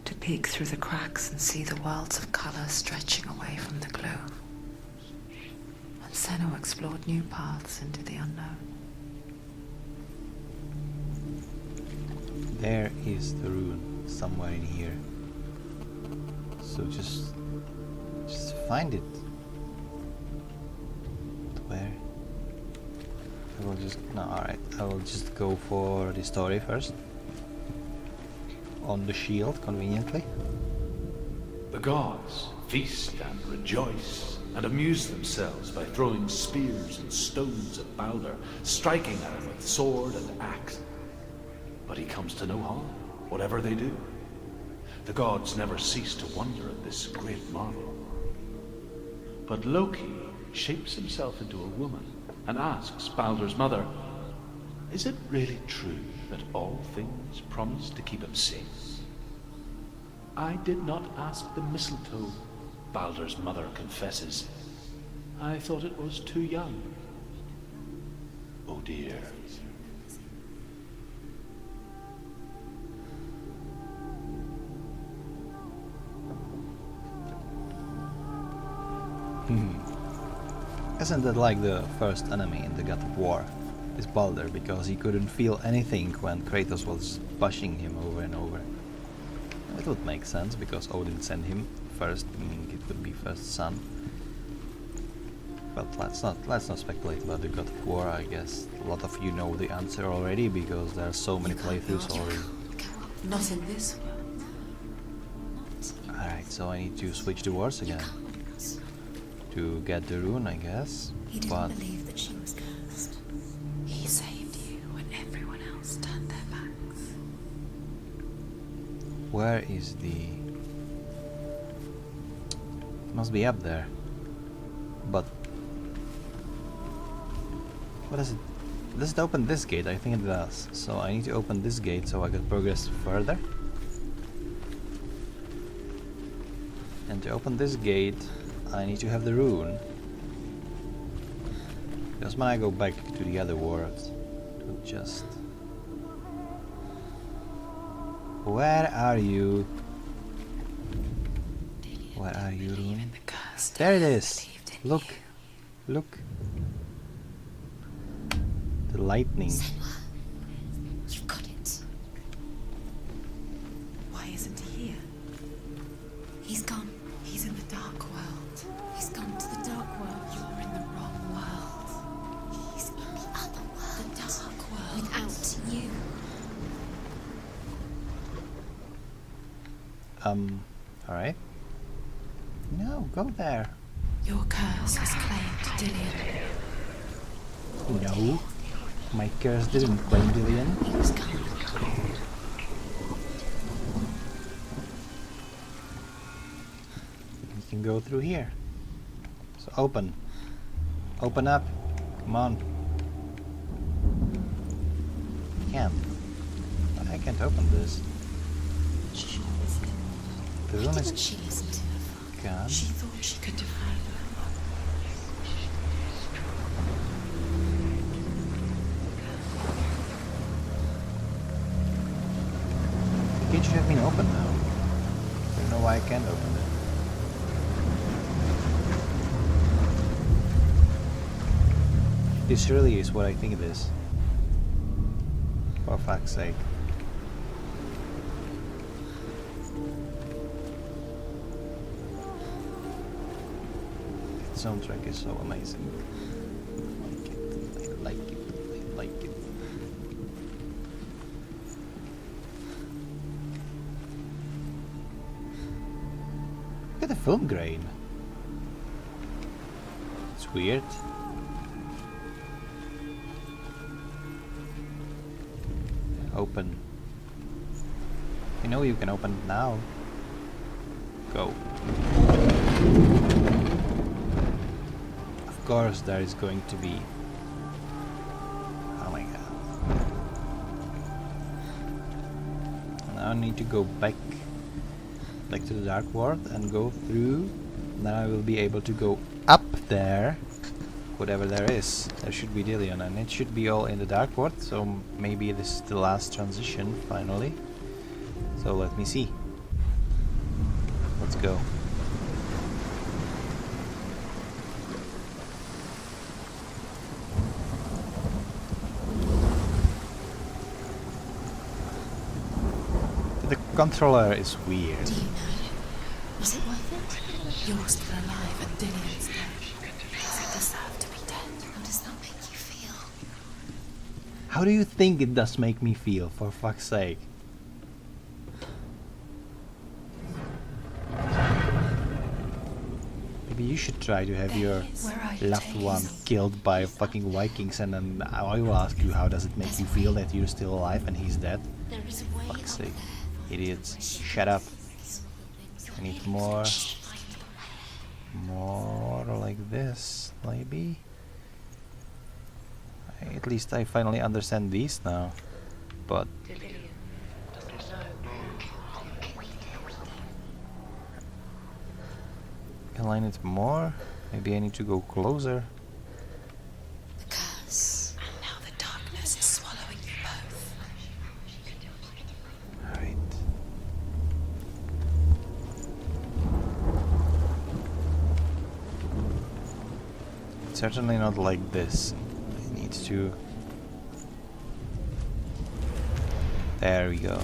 To peek through the cracks and see the worlds of colour stretching away from the gloom. And Senna explored new paths into the unknown. There is the rune somewhere in here. So just find it. But where? I will just alright. I will just go for the story first. On the shield, conveniently. The gods feast and rejoice and amuse themselves by throwing spears and stones at Balder, striking at him with sword and axe. But he comes to no harm, whatever they do. The gods never cease to wonder at this great marvel. But Loki shapes himself into a woman and asks Balder's mother, "Is it really true that all things promise to keep him safe?" "I did not ask the mistletoe," Balder's mother confesses. "I thought it was too young." Oh dear. Isn't that like the first enemy in the God of War? Is Balder, because he couldn't feel anything when Kratos was bashing him over and over. It would make sense, because Odin sent him first, meaning it would be first son. But let's not speculate about the God of War. I guess a lot of you know the answer already, because there are so many playthroughs already. Not in this world. Alright, so I need to switch the words again. To get the rune, I guess. He didn't But believe that she was cursed. He saved you when everyone else turned their backs. where is the... It must be up there. But... What is it? Does it open this gate? I think it does. So I need to open this gate so I can progress further. And to open this gate, I need to have the rune. Because when I go back to the other world, it will just... Where are you? Where are you, rune? There it is! Look! Look! The lightning. You've got it. Why isn't he here? He's gone. He's in the dark world. He's gone to the dark world. You're in the wrong world. He's in the other world. The dark world. Without you. Alright. No, go there. Your curse has claimed Dillion. No. My curse didn't claim Dillion. He was gone. We can go through here. So open. Open up. Come on. Can't. I can't open this. The room Didn't is she listen to her? gone. She thought she could defy them. The gate should have been open now. I don't know why I can't open it. This really is what I think it is. For fuck's sake. The soundtrack is so amazing. I like it. I like it. Look at the film grain. It's weird. Open. You know you can open it now. Go. Of course there is going to be... Oh my god. Now I need to go back to the dark world and go through. Then I will be able to go up there. Whatever there is. There should be Dillion and it should be all in the dark world, so maybe this is the last transition finally. So let me see. Let's go. The controller is weird. Do you know? Was it worth it? You're still alive and Dillion's dead. Does it deserve to be dead? How does that make you feel? How do you think it does make me feel, for fuck's sake? Maybe you should try to have your loved one killed by fucking Vikings and then I will ask you how does it make you feel that you're still alive and he's dead? There is a way Fuck's up sake. there. Idiots. Shut up. I need more. More like this, maybe? At least I finally understand these now. But... Can I need more? Maybe I need to go closer. The curse. And now the darkness is swallowing you both. Alright. Certainly not like this. I need to... There we go.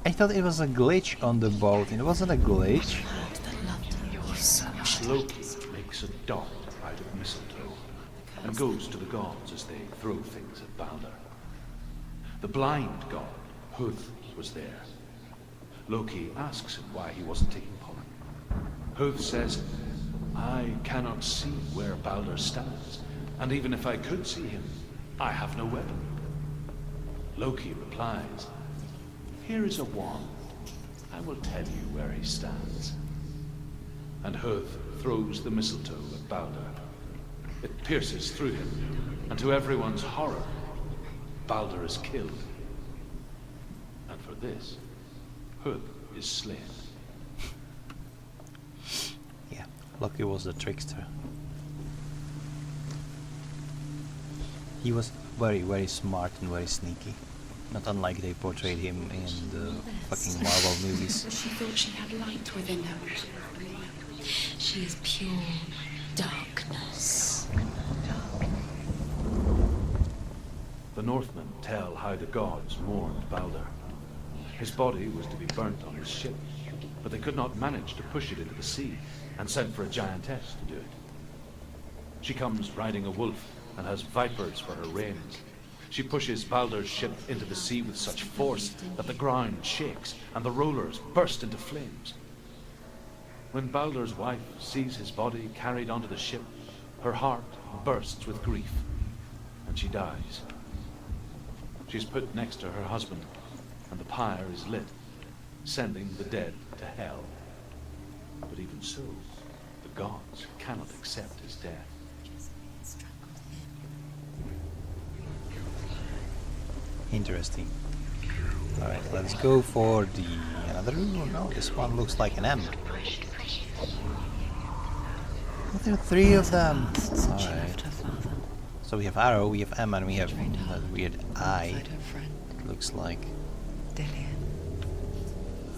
I thought it was a glitch on the boat. It wasn't a glitch. Loki makes a dart out of mistletoe and goes to the gods as they throw things at Balder. The blind god, Huth, was there. Loki asks him why he wasn't taking part. Huth says, I cannot see where Balder stands, and even if I could see him, I have no weapon. Loki replies, here is a wand. I will tell you where he stands. And Huth throws the mistletoe at Balder. It pierces through him, and to everyone's horror, Balder is killed. And for this, Huth is slain. Yeah, Loki was the trickster. He was very, very smart and very sneaky. Not unlike they portrayed him in the fucking Marvel movies. She thought she had light within her. She is pure darkness. The Northmen tell how the gods mourned Balder. His body was to be burnt on his ship, but they could not manage to push it into the sea, and sent for a giantess to do it. She comes riding a wolf and has vipers for her reins. She pushes Balder's ship into the sea with such force that the ground shakes and the rollers burst into flames. When Balder's wife sees his body carried onto the ship, her heart bursts with grief, and she dies. She's put next to her husband, and the pyre is lit, sending the dead to hell. But even so, the gods cannot accept his death. Interesting. Alright, let's go for the another room. No, this one looks like an M. Oh, there are 3 of them. Alright. So we have arrow, we have M, and we have that weird eye. It looks like.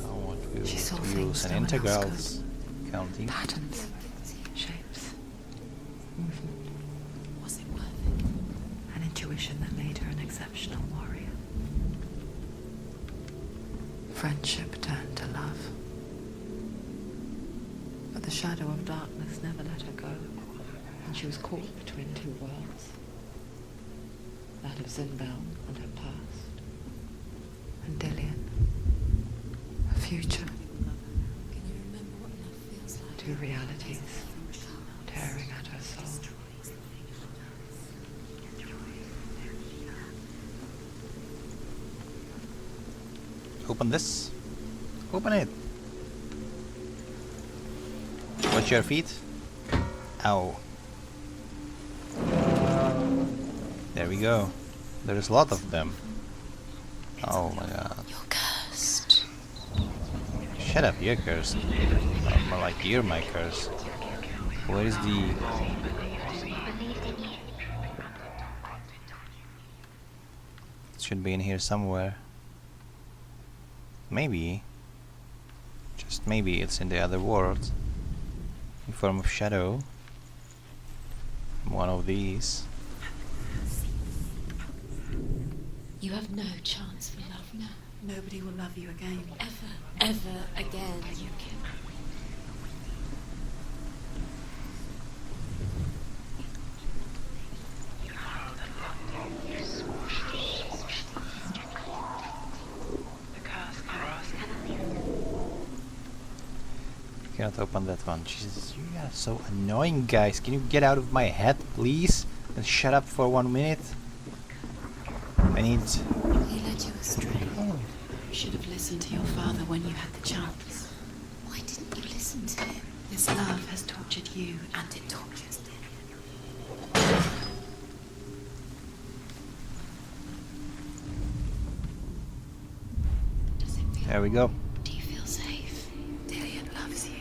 Oh, what we will use and integrals. Counting. Patterns, shapes, movement. Was it worth it? An intuition that made her an exceptional warrior. Friendship turned to love. But the shadow of darkness never let her go, and she was caught between 2 worlds. That of Zinbel and her past, and Dillian, her future. Can you remember what love feels like? 2 realities tearing at her soul. Open this. Open it. Watch your feet. Ow. There we go. There's a lot of them. Oh my god. You're cursed. Shut up, you're cursed. More like you're my curse. Where is the... It should be in here somewhere. Maybe. Just maybe it's in the other world. In form of shadow. One of these. You have no chance for love now. Nobody will love you again. Ever again. Cannot open that one. Jesus, you are so annoying, guys. Can you get out of my head, please? And shut up for 1 minute? I need... He led you astray. Oh. You should have listened to your father when you had the chance. Why didn't you listen to him? This love has tortured you, and it tortures them. Does it feel... There we go. Do you feel safe? Dillian loves you.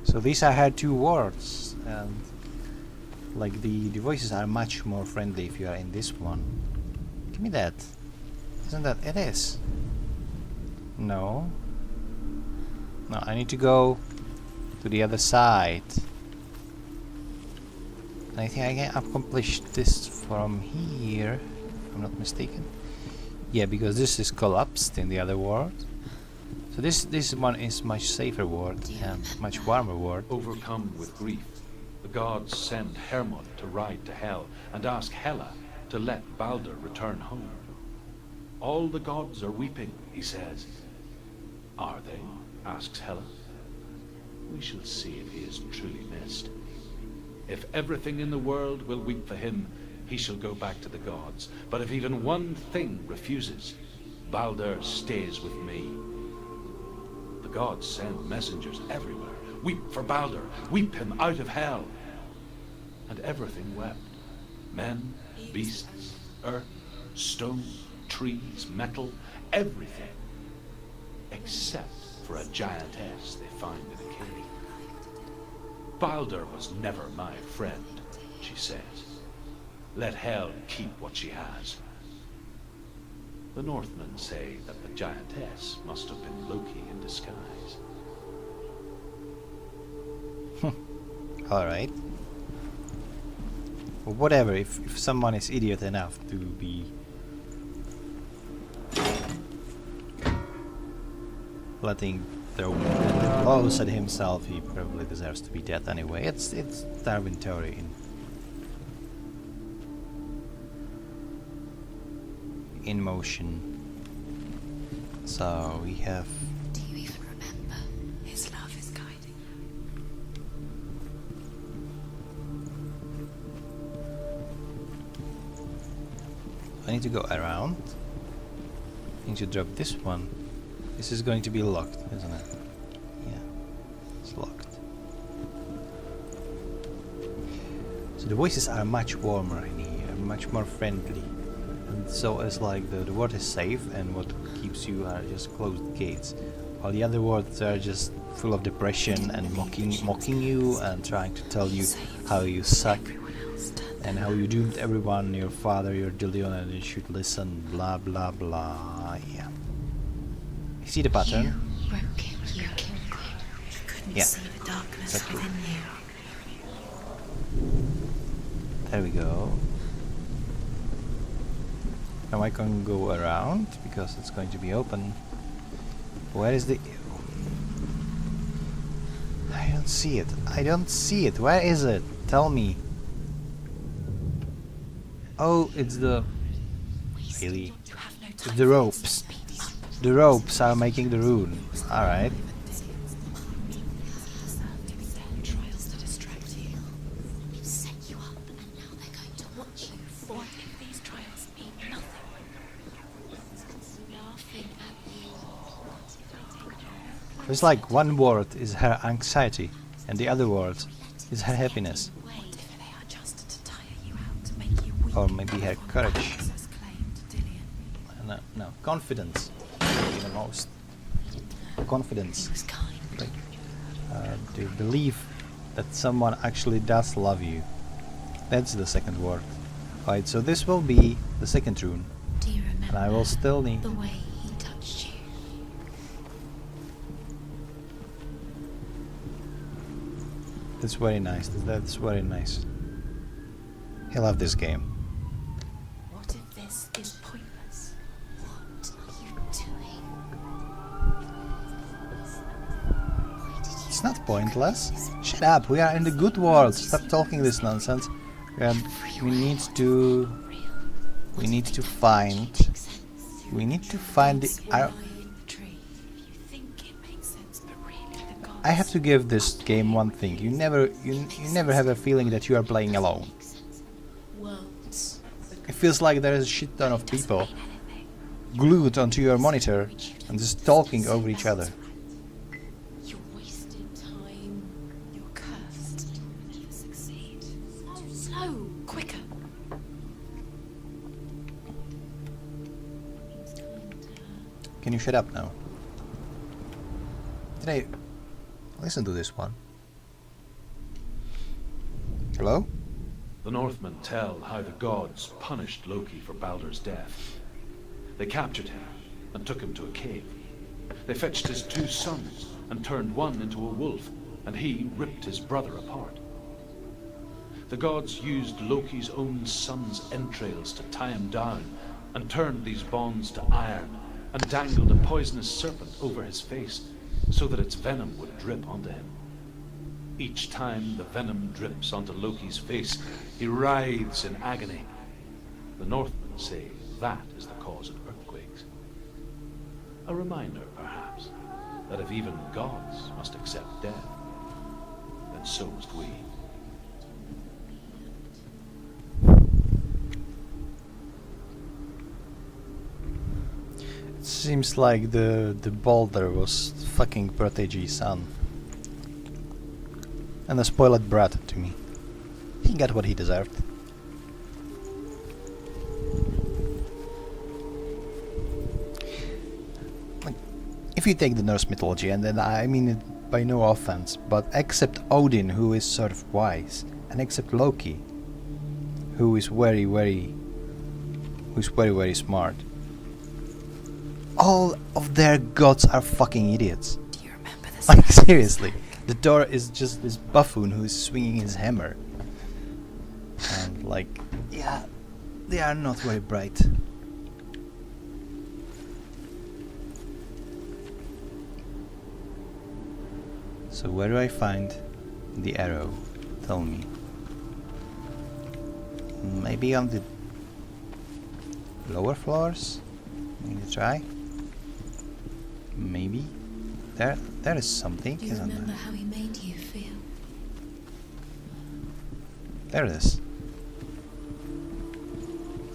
So these I had 2 words, and like the voices are much more friendly if you are in this one. Give me that. Isn't that it is? No. No, I need to go to the other side. And I think I can accomplish this from here, if I'm not mistaken. Yeah, because this is collapsed in the other world. So this one is much safer world and much warmer world. Overcome with grief, the gods send Hermod to ride to Hell and ask Hela to let Balder return home. All the gods are weeping, he says. Are they? Asks Hela. We shall see if he is truly missed. If everything in the world will weep for him, he shall go back to the gods. But if even one thing refuses, Balder stays with me. The gods send messengers everywhere. Weep for Balder. Weep him out of Hell. And everything wept. Men, beasts, earth, stone, trees, metal, everything. Except for a giantess they find in a cave. Baldur was never my friend, she says. Let Hel keep what she has. The Northmen say that the giantess must have been Loki in disguise. Alright. Well, whatever, if someone is idiot enough to be letting throw blows at himself, he probably deserves to be dead anyway. It's Darwin theory in motion. So we have. Do you even remember? His love is guiding. I need to go around. I need to drop this one. This is going to be locked, isn't it? Yeah, it's locked. So the voices are much warmer in here, much more friendly. And so it's like the world is safe, and what keeps you are just closed gates. While the other worlds are just full of depression and mocking you and trying to tell you how you suck and how you doomed everyone, your father, your Dillion, and you should listen, blah blah blah. Yeah. You see the pattern? You broke him. You killed him. You couldn't Yeah. see the darkness Exactly. within you. There we go. Now I can go around because it's going to be open. Where is the... I don't see it. I don't see it. Where is it? Tell me. Oh, it's the... Really? It's the ropes. The ropes are making the rune. Alright. Trials to distract you. We've set you up, and now they're going to watch you. What if these trials mean nothing? Laughing at you. It's like one word is her anxiety and the other word is her happiness. What if They are just to tire you out, to make you weak. Or maybe her courage. Access claimed Dillion. No, confidence. Maybe the most. Confidence. he was kind? Like, to believe that someone actually does love you. That's the second word. Right, so this will be the second rune. Do you remember And I will still need... the way he touched you? That's very nice. That's very nice. I love this game. What if this is pointless? What are you doing? Why did you It's not pointless. Shut up. We are in the good world. Stop talking this nonsense. We need to... We need to find... We need to find the... Tree. You think it makes sense, but really the gods. I have to give this game one thing. You never have a feeling that you are playing alone. worlds? It feels like there is a shit ton of people glued onto your monitor and just talking over each other. You're wasting time. You're cursed. You'll never succeed. Too slow. Quicker. Can you shut up now? Did I listen to this one? Hello? The Northmen tell how the gods punished Loki for Baldur's death. They captured him and took him to a cave. They fetched his 2 sons and turned one into a wolf, and he ripped his brother apart. The gods used Loki's own son's entrails to tie him down and turned these bonds to iron and dangled a poisonous serpent over his face so that its venom would drip onto him. Each time the venom drips onto Loki's face, he writhes in agony. The Northmen say that is the cause of earthquakes. A reminder, perhaps, that if even gods must accept death, then so must we. It seems like the boulder was fucking Protege's son. And a spoiled brat to me. He got what he deserved. if you take the Norse mythology, and then I mean it by no offense, but except Odin, who is sort of wise, and except Loki, who is very, very smart, all of their gods are fucking idiots. Do you remember this? Like, seriously. The Thor is just this buffoon who is swinging his hammer. And, like, yeah, they are not very bright. So where do I find the arrow? Tell me. Maybe on the lower floors? Maybe try? Maybe? There is something, Do you isn't remember there? how he made you feel? There it is.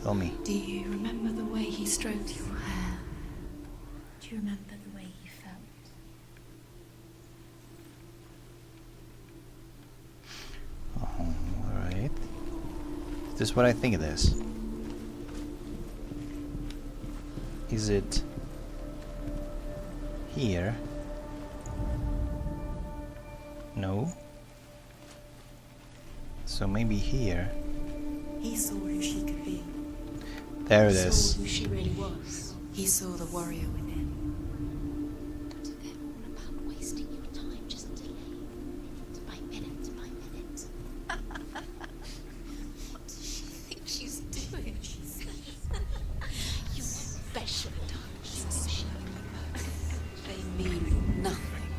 Tell me. Do you remember the way he stroked your hair? Do you remember the way he felt? Alright. Is this what I think it is? Is it here? No. So maybe here. He saw who she could be. There it He is. saw who she really was. He saw the warrior within. They're all about wasting your time, just delay. Minute by minute by minute. What does she think she's doing? You're special, darling. They mean nothing.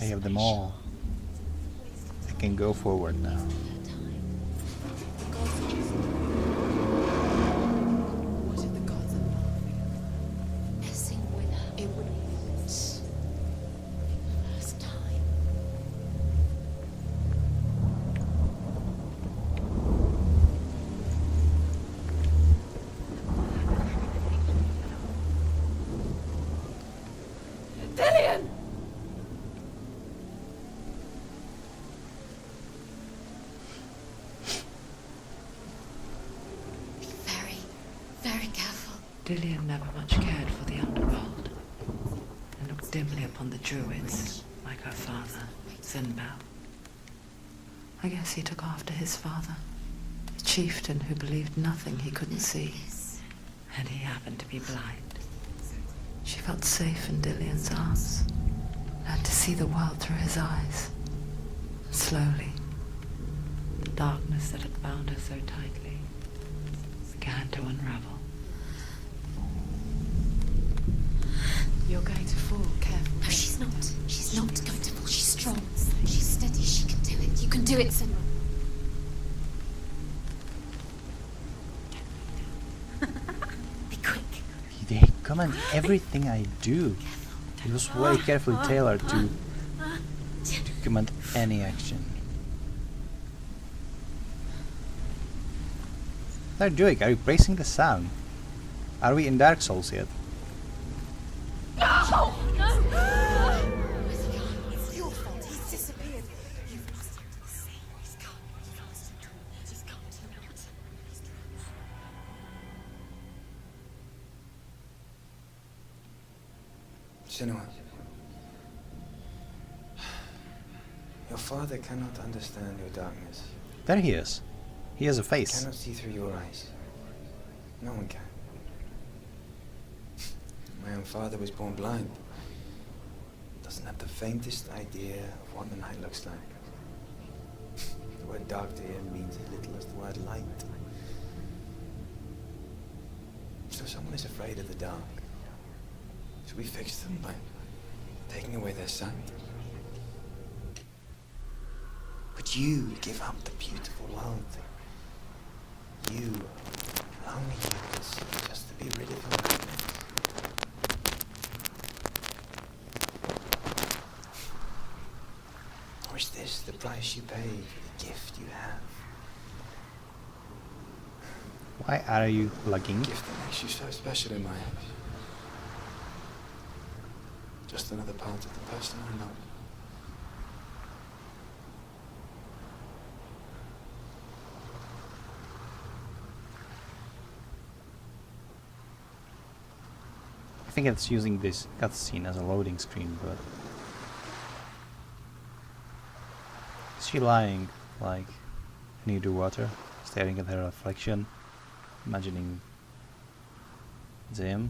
I have them all. I can go forward now. What did the gods above Messing with her, it would hurt. First time. Dillian! Be very, very careful. Dillian never much cared for the underworld and looked dimly upon the druids, like her father, Zinbao. I guess he took after his father, a chieftain who believed nothing he couldn't see, and he happened to be blind. She felt safe in Dillian's arms, learned to see the world through his eyes. Slowly, the darkness that had bound her so tightly began to unravel. You're going to fall. Careful. No, she's not. She's not going to fall. She's strong. She's steady. She can do it. You can do it, Senra. Be quick. They comment everything I do. It was very carefully tailored to command any action. What are you doing? Are you praising the sound? Are we in Dark Souls yet? No! No! It's your fault. He's disappeared. You've lost him to the sea. He's gone. You've lost him to it. He's gone to the mountain. Senua, your father cannot understand your darkness. There he is. He has a He face. cannot see through your eyes. No one can. My own father was born blind. Doesn't have the faintest idea of what the night looks like. The word dark to him means as little as the word light. So someone is afraid of the dark. Should we fix them by taking away their sight? Would you give up the beautiful world? You, lonely years, just to be rid of your nightmares? Or is this the price you pay for the gift you have? Why are you lagging? A gift that makes you so special in my eyes. Just another part of the person I know. think it's using this cutscene as a loading screen, but is she lying like near the water, staring at her reflection, imagining it's him?